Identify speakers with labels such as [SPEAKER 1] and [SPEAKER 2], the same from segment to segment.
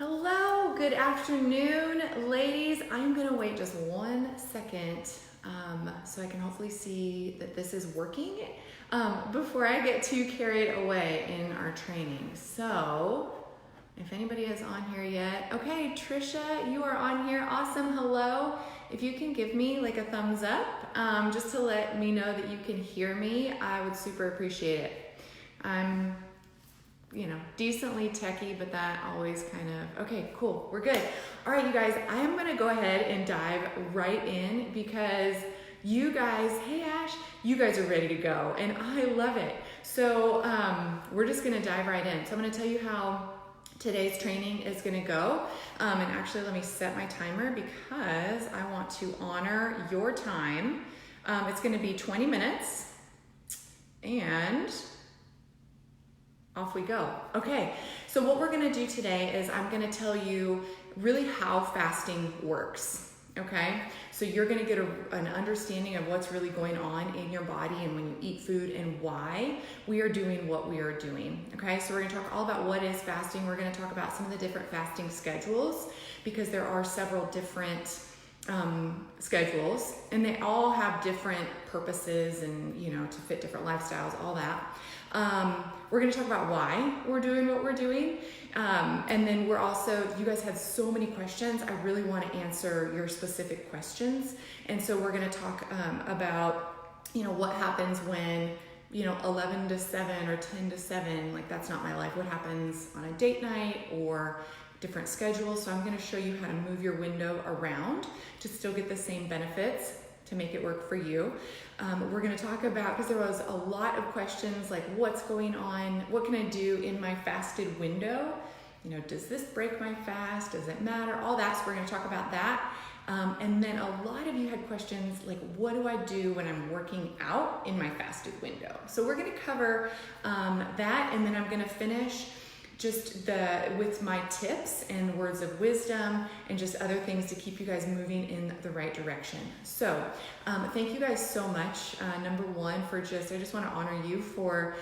[SPEAKER 1] Hello, good afternoon, ladies. I'm gonna wait just 1 second so I can hopefully see that this is working before I get too carried away in our training. So, if anybody is on here yet, okay, Trisha, you are on here. Awesome, hello. If you can give me like a thumbs up just to let me know that you can hear me, I would super appreciate it. I'm decently techie, but that always kind of, okay, cool, we're good. All right, you guys, I am gonna go ahead and dive right in because you guys, hey Ash, you guys are ready to go and I love it. So we're just gonna dive right in. So I'm gonna tell you how today's training is gonna go. And actually let me set my timer because I want to honor your time. It's gonna be 20 minutes and off we go. Okay, so what we're gonna do today is I'm gonna tell you really how fasting works, okay? So you're gonna get an understanding of what's really going on in your body and when you eat food and why we are doing what we are doing, okay? So we're gonna talk all about what is fasting. We're gonna talk about some of the different fasting schedules because there are several different schedules and they all have different purposes and to fit different lifestyles, all that. We're going to talk about why we're doing what we're doing. And then we're also, you guys had so many questions. I really want to answer your specific questions. And so we're going to talk about, what happens when, 11 to 7 or 10 to 7, like that's not my life. What happens on a date night or different schedules. So I'm going to show you how to move your window around to still get the same benefits to make it work for you. We're going to talk about, because there was a lot of questions like what's going on, what can I do in my fasted window? Does this break my fast? Does it matter? All that, so we're going to talk about that. And then a lot of you had questions like, what do I do when I'm working out in my fasted window? So we're going to cover that, and then I'm going to finish just with my tips and words of wisdom and just other things to keep you guys moving in the right direction. So thank you guys so much. Number one, I just want to honor you for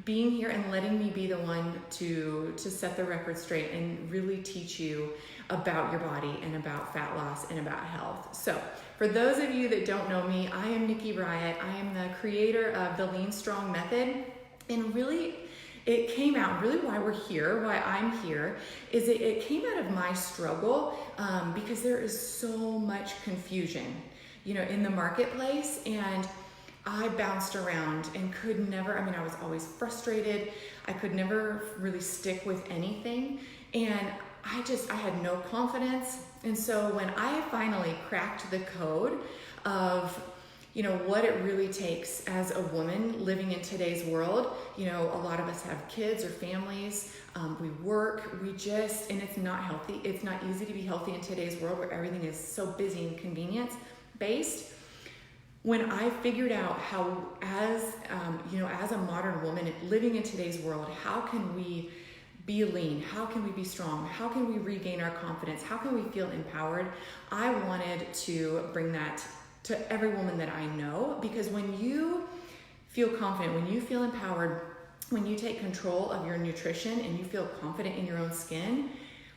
[SPEAKER 1] being here and letting me be the one to set the record straight and really teach you about your body and about fat loss and about health. So for those of you that don't know me, I am Nikki Bryant. I am the creator of the Lean Strong Method, and really it came out, really why we're here, why I'm here, is it came out of my struggle because there is so much confusion, in the marketplace, and I bounced around and could never, I was always frustrated. I could never really stick with anything, and I had no confidence. And so when I finally cracked the code of what it really takes as a woman living in today's world. A lot of us have kids or families, we work, and it's not healthy. It's not easy to be healthy in today's world where everything is so busy and convenience based. When I figured out how, as a modern woman living in today's world, how can we be lean? How can we be strong? How can we regain our confidence? How can we feel empowered? I wanted to bring that to every woman that I know, because when you feel confident, when you feel empowered, when you take control of your nutrition and you feel confident in your own skin,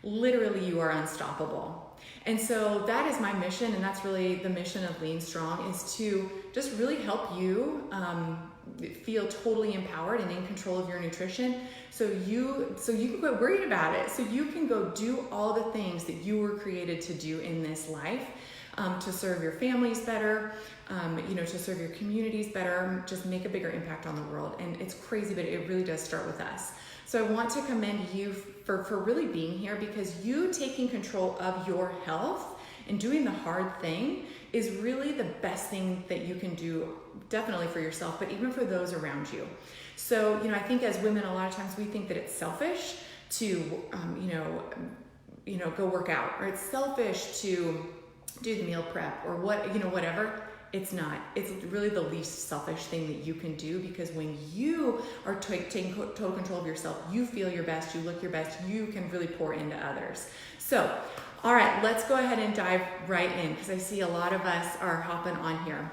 [SPEAKER 1] literally you are unstoppable. And so that is my mission, and that's really the mission of Lean Strong, is to just really help you feel totally empowered and in control of your nutrition so you can quit worrying about it, so you can go do all the things that you were created to do in this life. To serve your families better, to serve your communities better, just make a bigger impact on the world. And it's crazy, but it really does start with us. So I want to commend you for really being here, because you taking control of your health and doing the hard thing is really the best thing that you can do, definitely for yourself, but even for those around you. So, I think as women, a lot of times we think that it's selfish to, go work out, or it's selfish to do the meal prep or whatever. It's not. It's really the least selfish thing that you can do, because when you are taking total control of yourself, you feel your best, you look your best, you can really pour into others. So, all right, let's go ahead and dive right in, because I see a lot of us are hopping on here.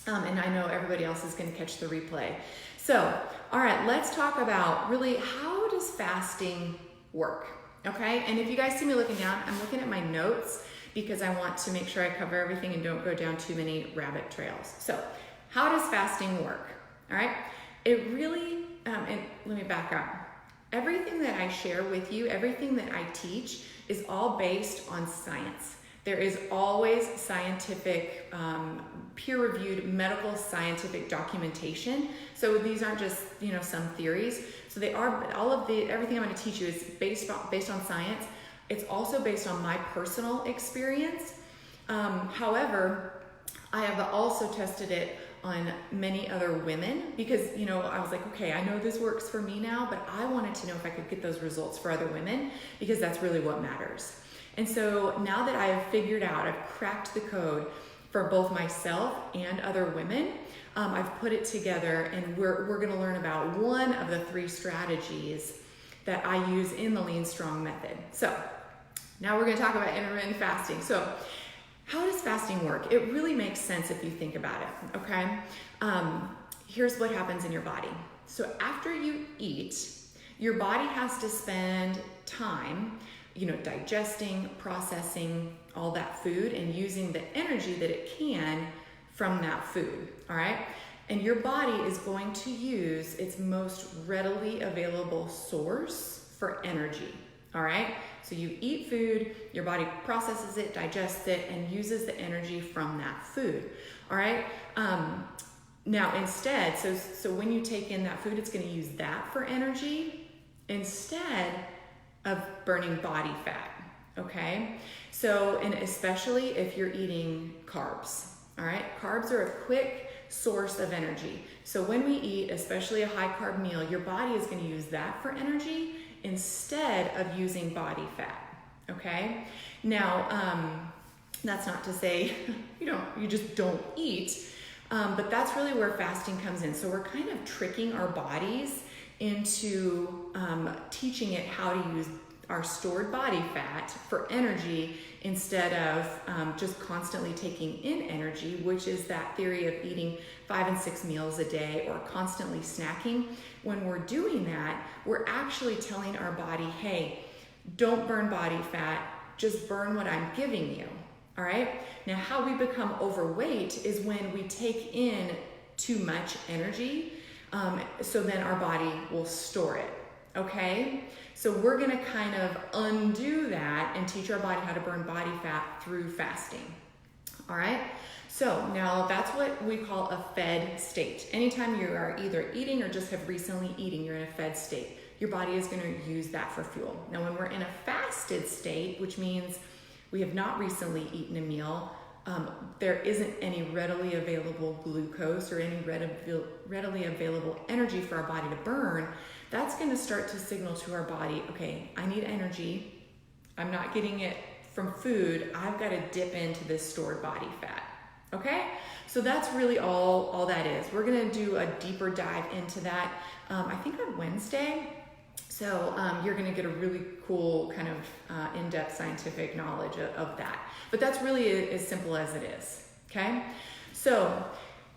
[SPEAKER 1] And I know everybody else is going to catch the replay. So, all right, let's talk about really how does fasting work? okay? And if you guys see me looking down, I'm looking at my notes because I want to make sure I cover everything and don't go down too many rabbit trails. So how does fasting work? All right, it really, and let me back up. Everything that I share with you, everything that I teach is all based on science. There is always scientific, peer-reviewed medical scientific documentation. So these aren't just, some theories. So they are, everything I'm going to teach you is based on science. It's also based on my personal experience. However, I have also tested it on many other women because, I was like, okay, I know this works for me now, but I wanted to know if I could get those results for other women because that's really what matters. And so now that I have figured out, I've cracked the code for both myself and other women, I've put it together, and we're going to learn about one of the 3 strategies that I use in the Lean Strong method. So now we're going to talk about intermittent fasting. So how does fasting work? It really makes sense if you think about it, okay? Here's what happens in your body. So after you eat, your body has to spend time, digesting, processing all that food and using the energy that it can from that food, all right? And your body is going to use its most readily available source for energy, all right? So you eat food, your body processes it, digests it, and uses the energy from that food, all right? Now instead, so when you take in that food, it's gonna use that for energy instead of burning body fat, okay? So, and especially if you're eating carbs, all right? Carbs are a quick source of energy. So when we eat, especially a high carb meal, your body is gonna use that for energy instead of using body fat, okay? Now, that's not to say you just don't eat, but that's really where fasting comes in. So we're kind of tricking our bodies into teaching it how to use our stored body fat for energy instead of just constantly taking in energy, which is that theory of eating 5 and 6 meals a day or constantly snacking. When we're doing that, we're actually telling our body, hey, don't burn body fat, just burn what I'm giving you, all right? Now, how we become overweight is when we take in too much energy, so then our body will store it, okay? So we're gonna kind of undo that and teach our body how to burn body fat through fasting, all right? So now that's what we call a fed state. Anytime you are either eating or just have recently eaten, you're in a fed state. Your body is gonna use that for fuel. Now when we're in a fasted state, which means we have not recently eaten a meal, there isn't any readily available glucose or any readily available energy for our body to burn, that's gonna start to signal to our body, okay, I need energy. I'm not getting it from food. I've gotta dip into this stored body fat, okay? So that's really all that is. We're gonna do a deeper dive into that, I think on Wednesday. So you're gonna get a really cool kind of in-depth scientific knowledge of that. But that's really as simple as it is, okay? So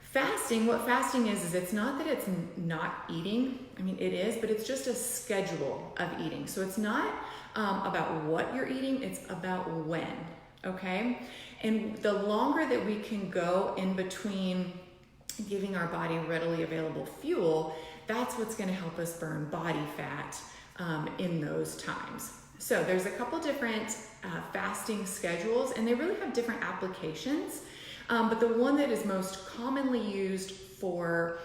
[SPEAKER 1] fasting, what fasting is it's not that it's not eating. I mean, it is, but it's just a schedule of eating. So it's not about what you're eating, it's about when, okay? And the longer that we can go in between giving our body readily available fuel, that's what's gonna help us burn body fat in those times. So there's a couple different fasting schedules, and they really have different applications. But the one that is most commonly used for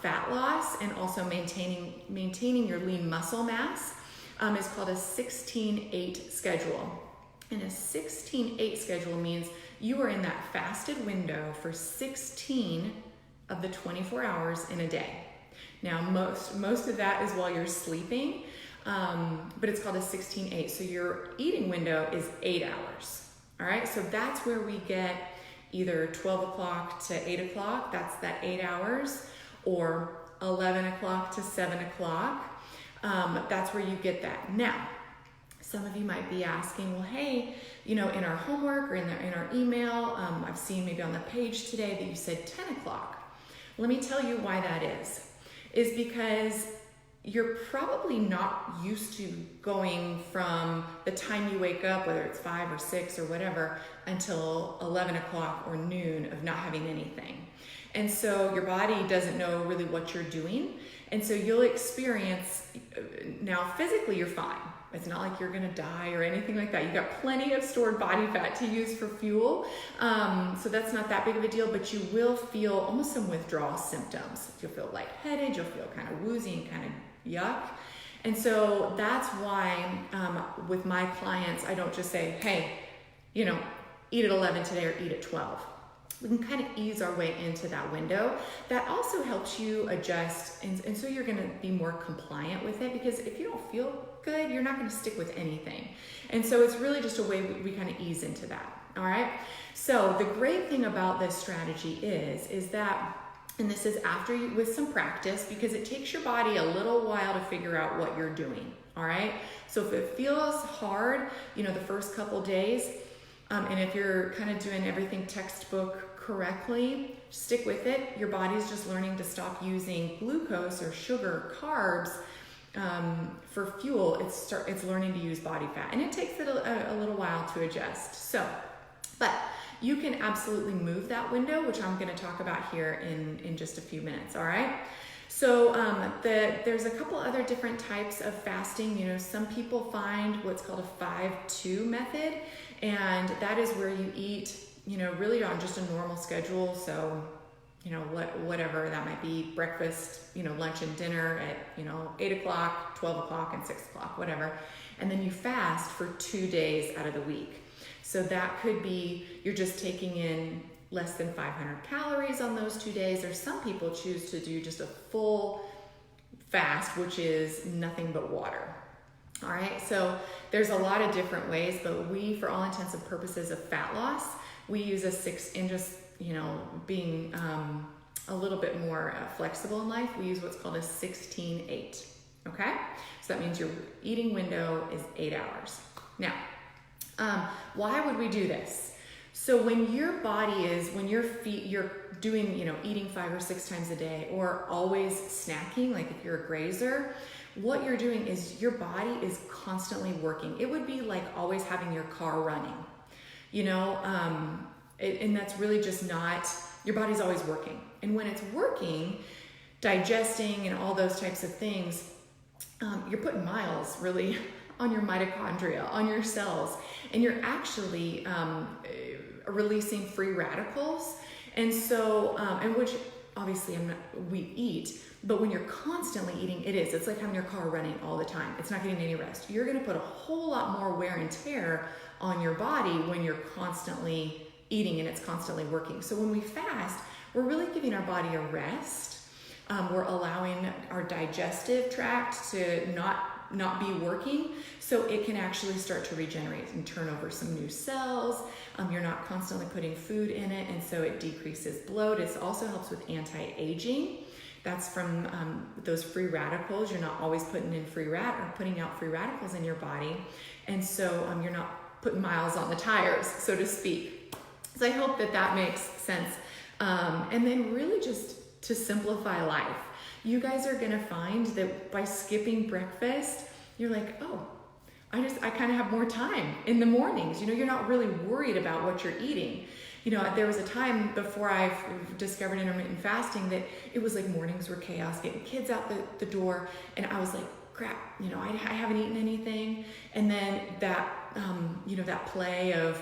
[SPEAKER 1] fat loss and also maintaining your lean muscle mass is called a 16-8 schedule. And a 16-8 schedule means you are in that fasted window for 16 of the 24 hours in a day. Now, most of that is while you're sleeping, but it's called a 16-8. So your eating window is 8 hours, all right? So that's where we get either 12 o'clock to 8 o'clock, that's that 8 hours, or 11 o'clock to 7 o'clock. That's where you get that. Now, some of you might be asking, well, hey, in our homework or in our email, I've seen maybe on the page today that you said 10 o'clock. Let me tell you why that is because you're probably not used to going from the time you wake up, whether it's 5 or 6 or whatever, until 11 o'clock or noon of not having anything. And so your body doesn't know really what you're doing. And so you'll experience, now physically you're fine. It's not like you're gonna die or anything like that. You've got plenty of stored body fat to use for fuel. So that's not that big of a deal, but you will feel almost some withdrawal symptoms. You'll feel lightheaded, you'll feel kind of woozy and kind of yuck. And so that's why with my clients, I don't just say, hey, eat at 11 today or eat at 12. We can kind of ease our way into that window. That also helps you adjust, and so you're gonna be more compliant with it, because if you don't feel good, you're not gonna stick with anything. And so it's really just a way we kind of ease into that, all right? So the great thing about this strategy is that, and this is after you, with some practice, because it takes your body a little while to figure out what you're doing, all right? So if it feels hard, the first couple days, and if you're kind of doing everything textbook correctly, stick with it. Your body's just learning to stop using glucose or sugar, carbs, for fuel. It's learning to use body fat, and it takes it a little while to adjust. So, but you can absolutely move that window, which I'm going to talk about here in just a few minutes. All right. So there's a couple other different types of fasting. Some people find what's called a 5-2 method, and that is where you eat, really on just a normal schedule. So, whatever that might be, breakfast, lunch and dinner at, 8 o'clock, 12 o'clock, and 6 o'clock, whatever. And then you fast for 2 days out of the week. So that could be, you're just taking in less than 500 calories on those 2 days, or some people choose to do just a full fast, which is nothing but water. All right, so there's a lot of different ways, but we, for all intents and purposes of fat loss, we use a 6, and just, being a little bit more flexible in life, we use what's called a 16-8, okay? So that means your eating window is 8 hours. Now, why would we do this? So when your body is, when you're doing, eating 5 or 6 times a day, or always snacking, like if you're a grazer, what you're doing is your body is constantly working. It would be like always having your car running, and that's really just not, your body's always working. And when it's working, digesting and all those types of things, you're putting miles really on your mitochondria, on your cells, and you're actually releasing free radicals. And so, and which obviously we eat, but when you're constantly eating, it's like having your car running all the time. It's not getting any rest. You're gonna put a whole lot more wear and tear on your body when you're constantly eating and it's constantly working. So when we fast, we're really giving our body a rest. We're allowing our digestive tract to not be working, so it can actually start to regenerate and turn over some new cells. You're not constantly putting food in it, and so it decreases bloat. It also helps with anti-aging. That's from those free radicals. You're not always putting out free radicals in your body, and so you're not putting miles on the tires, so to speak. So I hope that makes sense. And then really just to simplify life, you guys are gonna find that by skipping breakfast, you're like, oh, I kind of have more time in the mornings. You're not really worried about what you're eating. There was a time before I discovered intermittent fasting that it was like mornings were chaos, getting kids out the door, and I was like, crap, I haven't eaten anything. And then that, that play of,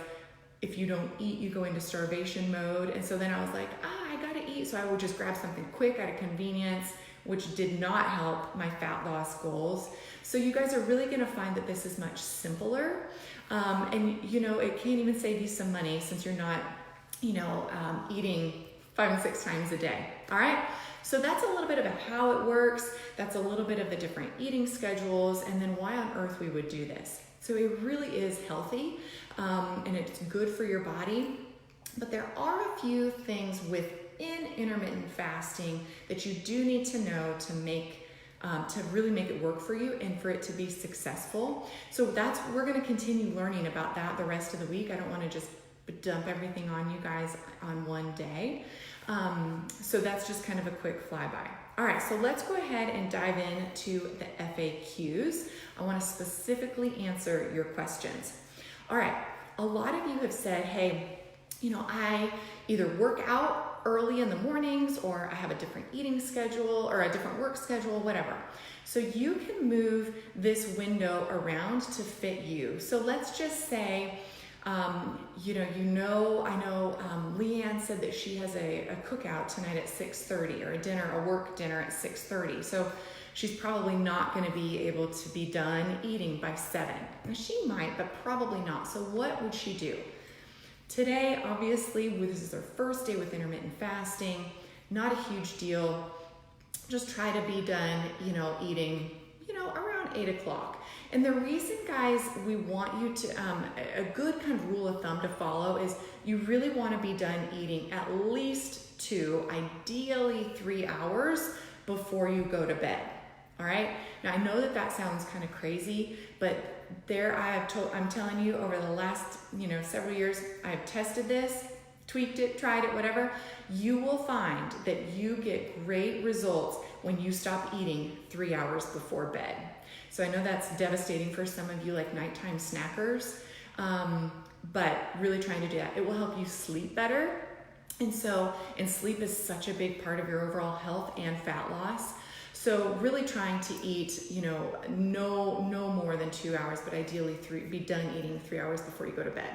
[SPEAKER 1] if you don't eat, you go into starvation mode. And so then I was like, I gotta eat. So I would just grab something quick out of convenience, which did not help my fat loss goals. So you guys are really gonna find that this is much simpler. And it can even save you some money, since you're not, eating 5 and 6 times a day. All right. So that's a little bit about how it works. That's a little bit of the different eating schedules, and then why on earth we would do this. So it really is healthy, and it's good for your body. But there are a few things within intermittent fasting that you do need to know to really make it work for you and for it to be successful. So we're going to continue learning about that the rest of the week. I don't want to just dump everything on you guys on one day. So that's just kind of a quick flyby. All right, so let's go ahead and dive into the FAQs. I want to specifically answer your questions. All right, a lot of you have said, hey, I either work out early in the mornings or I have a different eating schedule or a different work schedule, whatever. So you can move this window around to fit you. So let's just say, I know Leanne said that she has a cookout tonight at 6:30 or a work dinner at 6:30. So she's probably not going to be able to be done eating by 7. Now she might, but probably not. So what would she do? Today, obviously, this is her first day with intermittent fasting. Not a huge deal. Just try to be done, eating, around 8 o'clock. And the reason, guys, we want you to, a good kind of rule of thumb to follow is you really want to be done eating at least 2, ideally 3 hours before you go to bed. All right. Now I know that sounds kind of crazy, but I'm telling you, over the last, several years, I've tested this, tweaked it, tried it, whatever. You will find that you get great results when you stop eating 3 hours before bed. So I know that's devastating for some of you, like nighttime snackers, but really trying to do that. It will help you sleep better. And sleep is such a big part of your overall health and fat loss. So really trying to eat, no more than 2 hours, but ideally be done eating 3 hours before you go to bed.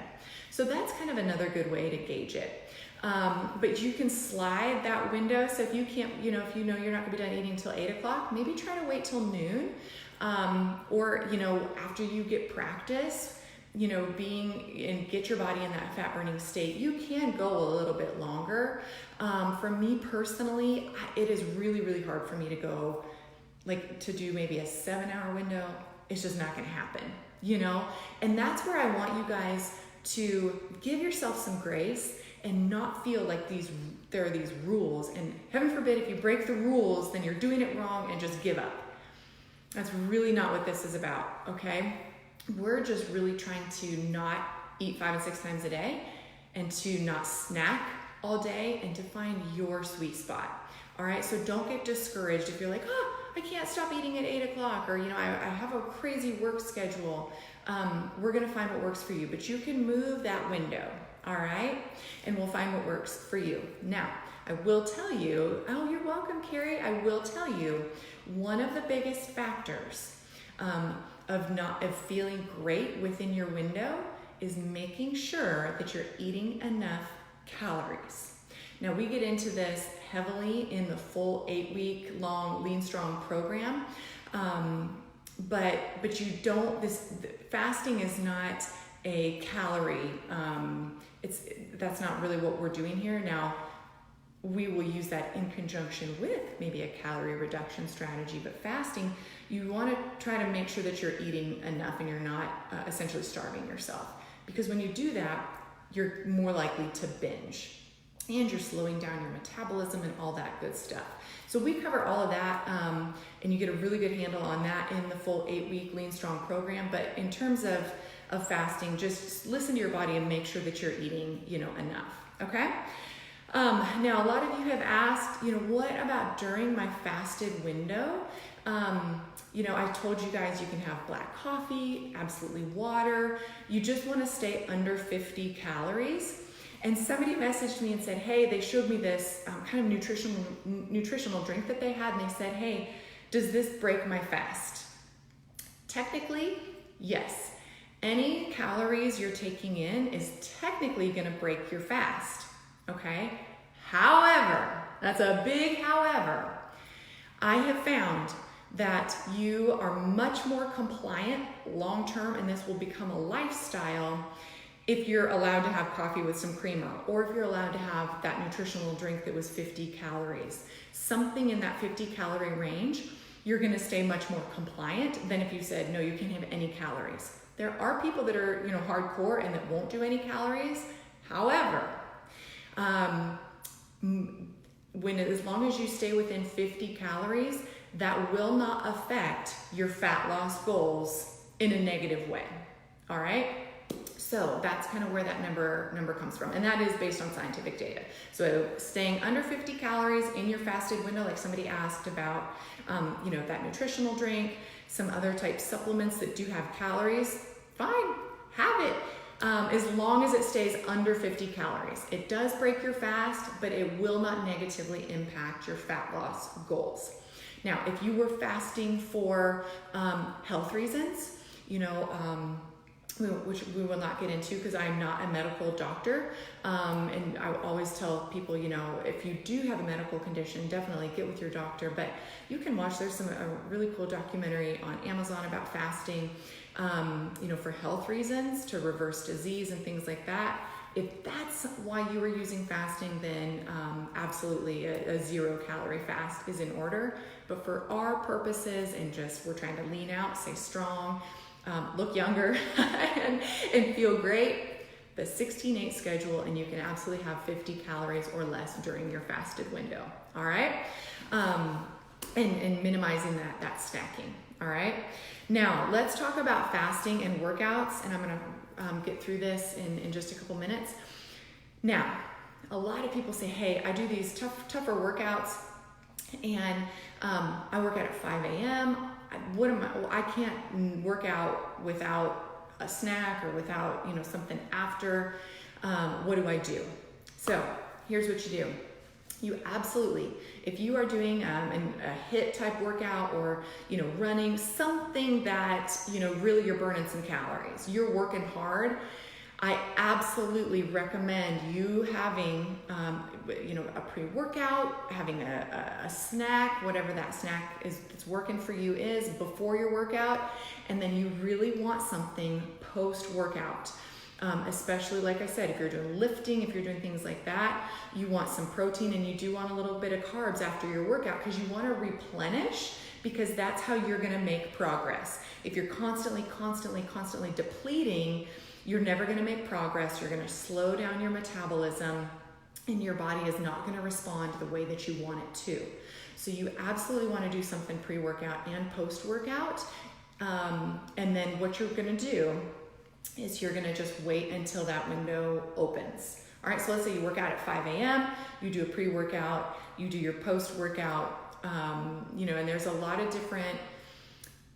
[SPEAKER 1] So that's kind of another good way to gauge it. But you can slide that window. So if you can't, if you're not gonna be done eating until 8 o'clock, maybe try to wait till noon. Or after you get practice, get your body in that fat burning state, you can go a little bit longer. For me personally, it is really, really hard for me to go, to do maybe a 7-hour window. It's just not going to happen, and that's where I want you guys to give yourself some grace and not feel like there are these rules, and heaven forbid if you break the rules, then you're doing it wrong and just give up. That's really not what this is about. Okay. We're just really trying to not eat 5 and 6 times a day and to not snack all day and to find your sweet spot. All right. So don't get discouraged if you're like, I can't stop eating at 8 o'clock or, I have a crazy work schedule. We're going to find what works for you, but you can move that window. All right. And we'll find what works for you. Now, I will tell you, you're welcome, Carrie. I will tell you one of the biggest factors, of feeling great within your window is making sure that you're eating enough calories. Now we get into this heavily in the full 8-week long Lean Strong program. But fasting is not a calorie. That's not really what we're doing here. Now we will use that in conjunction with maybe a calorie reduction strategy, but fasting, you want to try to make sure that you're eating enough and you're not essentially starving yourself. Because when you do that, you're more likely to binge and you're slowing down your metabolism and all that good stuff. So we cover all of that, and you get a really good handle on that in the full 8-week Lean Strong program. But in terms of fasting, just listen to your body and make sure that you're eating, enough. Okay. Now a lot of you have asked, what about during my fasted window? I told you guys you can have black coffee, absolutely water. You just want to stay under 50 calories. And somebody messaged me and said, hey, they showed me this kind of nutritional drink that they had. And they said, hey, does this break my fast? Technically, yes. Any calories you're taking in is technically going to break your fast. Okay. However, that's a big however. I have found that you are much more compliant long-term, and this will become a lifestyle if you're allowed to have coffee with some creamer, or if you're allowed to have that nutritional drink that was 50 calories. Something in that 50 calorie range, you're going to stay much more compliant than if you said, no, you can't have any calories. There are people that are, hardcore and that won't do any calories. However, as long as you stay within 50 calories, that will not affect your fat loss goals in a negative way. All right. So that's kind of where that number comes from. And that is based on scientific data. So staying under 50 calories in your fasted window, like somebody asked about, that nutritional drink, some other type supplements that do have calories, fine, have it. As long as it stays under 50 calories. It does break your fast, but it will not negatively impact your fat loss goals. Now, if you were fasting for health reasons, which we will not get into because I'm not a medical doctor. And I always tell people, if you do have a medical condition, definitely get with your doctor. But you can watch, there's a really cool documentary on Amazon about fasting, for health reasons, to reverse disease and things like that. If that's why you were using fasting, then absolutely a 0-calorie fast is in order. But for our purposes and just we're trying to lean out, stay strong, look younger and feel great, the 16-8 schedule, and you can absolutely have 50 calories or less during your fasted window. All right. And minimizing that stacking. All right. Now let's talk about fasting and workouts. And I'm going to get through this in just a couple minutes. Now, a lot of people say, hey, I do these tougher workouts and I work out at 5 a.m. I can't work out without a snack or without, something after. What do I do? So here's what you do. You absolutely, if you are doing a HIIT type workout or, running something that, really you're burning some calories, you're working hard, I absolutely recommend you having, a pre-workout, having a snack, whatever that snack is that's working for you is before your workout. And then you really want something post-workout. Especially, like I said, if you're doing lifting, if you're doing things like that, you want some protein and you do want a little bit of carbs after your workout because you want to replenish, because that's how you're going to make progress. If you're constantly depleting, you're never going to make progress. You're going to slow down your metabolism and your body is not going to respond the way that you want it to. So you absolutely want to do something pre-workout and post-workout. And then what you're going to do is you're going to just wait until that window opens. All right, so let's say you work out at 5 a.m., you do a pre-workout, you do your post-workout, and there's a lot of different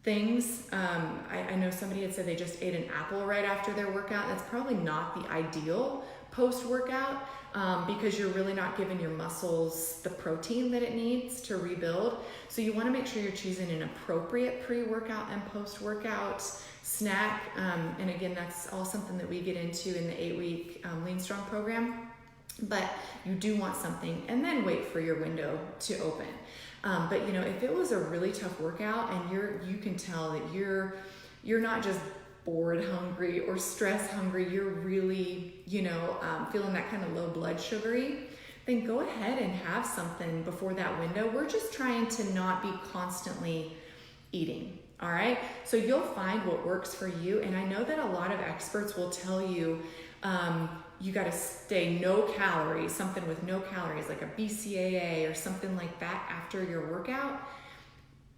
[SPEAKER 1] things. I know somebody had said they just ate an apple right after their workout. That's probably not the ideal post-workout because you're really not giving your muscles the protein that it needs to rebuild. So you want to make sure you're choosing an appropriate pre-workout and post-workout snack. And again, that's all something that we get into in the 8-week Lean Strong program. But you do want something, and then wait for your window to open. But if it was a really tough workout and you can tell that you're not just bored hungry or stress hungry, you're really, feeling that kind of low blood sugary, then go ahead and have something before that window. We're just trying to not be constantly eating. All right. So you'll find what works for you. And I know that a lot of experts will tell you, you got to stay no calories, something with no calories, like a BCAA or something like that after your workout.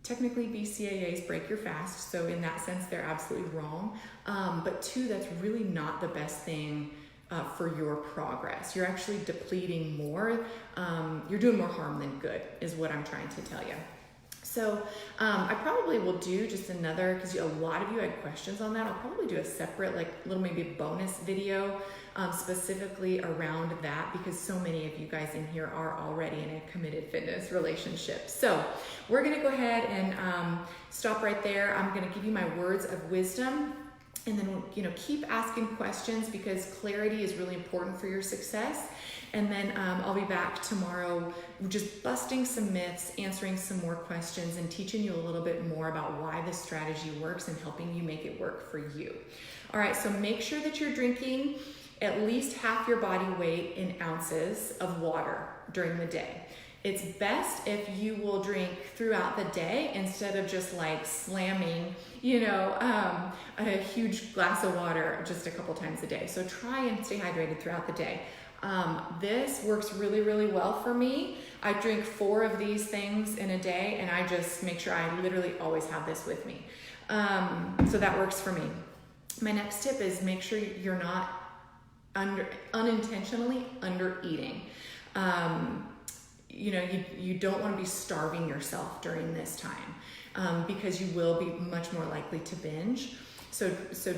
[SPEAKER 1] Technically, BCAAs break your fast. So in that sense, they're absolutely wrong. But two, that's really not the best thing for your progress. You're actually depleting more. You're doing more harm than good is what I'm trying to tell you. So I probably will do just another, because a lot of you had questions on that. I'll probably do a separate, little maybe bonus video specifically around that, because so many of you guys in here are already in a committed fitness relationship. So we're going to go ahead and stop right there. I'm going to give you my words of wisdom. And then, keep asking questions, because clarity is really important for your success. And then I'll be back tomorrow just busting some myths, answering some more questions, and teaching you a little bit more about why this strategy works and helping you make it work for you. All right, so make sure that you're drinking at least half your body weight in ounces of water during the day. It's best if you will drink throughout the day instead of just slamming, a huge glass of water just a couple times a day. So try and stay hydrated throughout the day. This works really, really well for me. I drink 4 of these things in a day, and I just make sure I literally always have this with me. So that works for me. my next tip is make sure you're not unintentionally under eating. You know, you don't want to be starving yourself during this time, because you will be much more likely to binge. So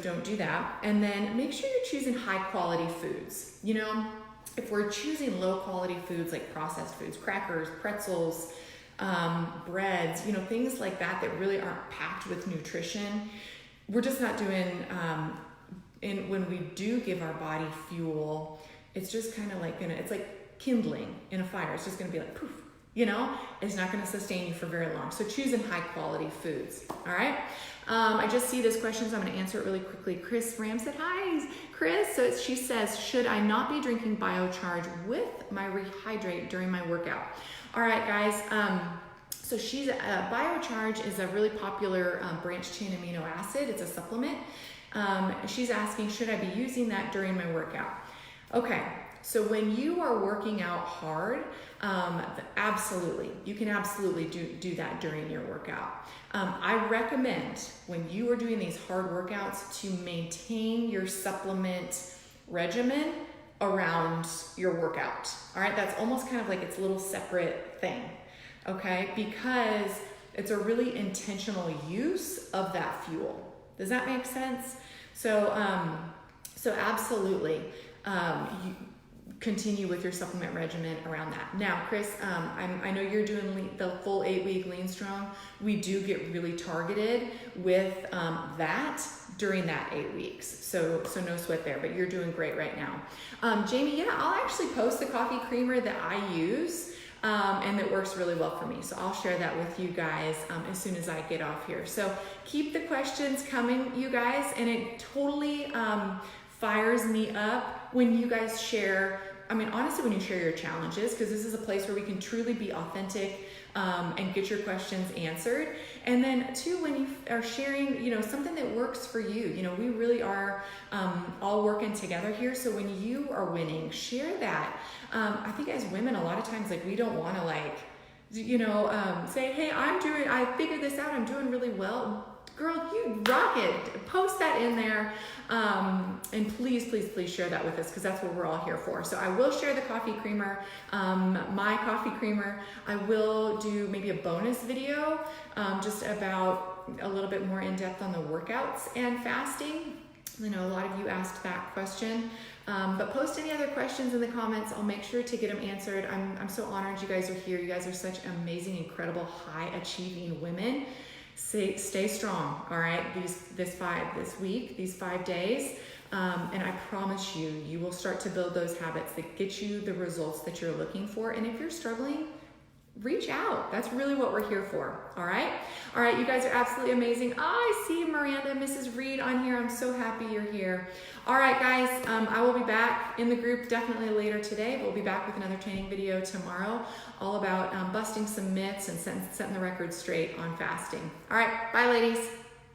[SPEAKER 1] don't do that. And then make sure you're choosing high quality foods. You know, if we're choosing low quality foods like processed foods, crackers, pretzels, breads, you know, things like that that really aren't packed with nutrition, we're just not doing, when we do give our body fuel, it's just kind of like it's like kindling in a fire. It's just gonna be like poof, you know, it's not gonna sustain you for very long. So choosing high quality foods, all right? I just see this question, so I'm gonna answer it really quickly. Chris Ram said, hi, Chris. So she says, should I not be drinking Biocharge with my Rehydrate during my workout? All right, guys. So Biocharge is a really popular branched chain amino acid. It's a supplement. She's asking, should I be using that during my workout? Okay, so when you are working out hard, absolutely, you can absolutely do that during your workout. I recommend when you are doing these hard workouts to maintain your supplement regimen around your workout. All right, that's almost kind of like its a little separate thing, okay? Because it's a really intentional use of that fuel. Does that make sense? So absolutely, you continue with your supplement regimen around that. Now, Chris, I know you're doing the full 8-week Lean Strong. We do get really targeted with that during that 8 weeks. So no sweat there, but you're doing great right now. Jamie, yeah, I'll actually post the coffee creamer that I use and that works really well for me. So I'll share that with you guys as soon as I get off here. So keep the questions coming, you guys, and it totally fires me up when you guys share. I mean, honestly, when you share your challenges, because this is a place where we can truly be authentic and get your questions answered. And then too, when you are sharing, you know, something that works for you, you know, we really are all working together here. So when you are winning, share that. I think as women, a lot of times, like, we don't want to, like, you know, say, hey, I figured this out, I'm doing really well. Girl, you rock it. Post that in there. And please share that with us, because that's what we're all here for. So I will share the coffee creamer, my coffee creamer. I will do maybe a bonus video just about a little bit more in depth on the workouts and fasting. I know a lot of you asked that question. But post any other questions in the comments. I'll make sure to get them answered. I'm so honored you guys are here. You guys are such amazing, incredible, high achieving women. Stay strong, all right, these 5 days, and I promise you will start to build those habits that get you the results that you're looking for. And if you're struggling, reach out. That's really what we're here for. All right, you guys are absolutely amazing. I see Miranda, Mrs. Reed on here. I'm so happy you're here. All right, guys, I will be back in the group definitely later today. We'll be back with another training video tomorrow, all about busting some myths and setting the record straight on fasting. All right, bye, ladies.